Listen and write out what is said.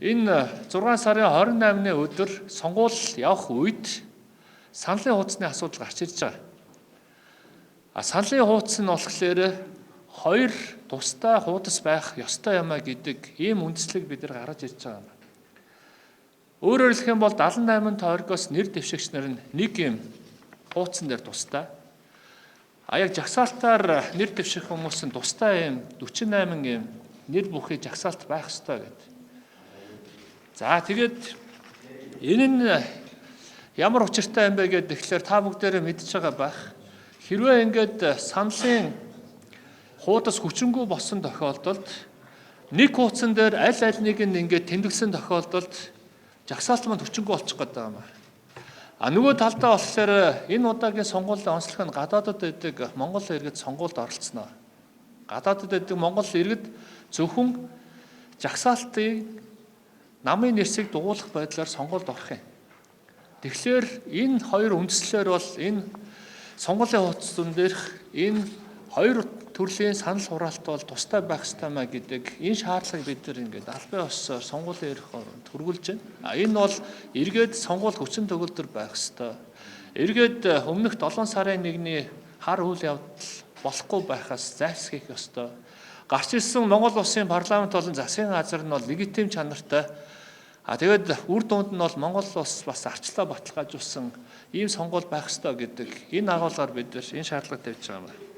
Энэ 6 сарын 28-ны өдөр сонгуул явах үед саналын хуудасны асуудал гарч ирж байгаа. Саналын хуудас нь болохоор хоёр тусдаа хуудас байх ёстой юм а гэдэг ийм үндслэг бид нар гаргаж ирж байгаа юм. Өөрөөр хэлэх юм бол 78 тойрогоос нэр дэвшигч нар нь нэг юм хуудсан дээр тусдаа. Яг жагсаалтаар нэр дэвших хүмүүс нь тусдаа юм 48 юм нэр бүхий жагсаалт байх ёстой гэдэг. За тэгээд энэ нь ямар учиртай юм бэ гэхээр та бүгдээрээ мэдж байгаа байх. Хэрвээ ингээд саналын хуудас хүчингүй болсон тохиолдолд нэг хуудсан дээр аль нэг нь ингээд тэмдэглэсэн тохиолдолд жагсаалт манд хүчингүй болчих гээд байгаа юм. Нөгөө талдаа болохоор энэ удаагийн сонгуулийн онцлог нь гадаадд байдаг Монгол иргэд сонгуульд оролцсноо. Гадаадд байдаг Монгол иргэд зөвхөн жагсаалтыг намын нэрсийг дугуулах байдлаар сонгуульд орох юм. Тэгэхээр энэ хоёр үндслээр бол энэ сонгуулийн хуудсан дээрх энэ хоёр төрлийн санал хураалт бол тустай байх ёстой маа гэдэг энэ шаардлагыг бид нар ингээд албан ёсоор сонгуулийн эрх оронд хүргүүлж байна. Энэ бол эргээд сонгуул хүчин төгөлдөр байх ёстой. Эргээд өмнөх 7 сарын 1-ний хар үйл явдал болохгүй байхаас зайлсхийх ёстой. Гарч ирсэн Монгол улсын парламент болон засгийн газар нь бол легитим чанартай. Тэгээд үр дүнд нь бол Монгол улс бас арчлаа баталгаажуулсан ийм сонгуул байх ёстой гэдэг энэ агуулгаар бид энэ шаардлагыг тавьж байгаа юм байна.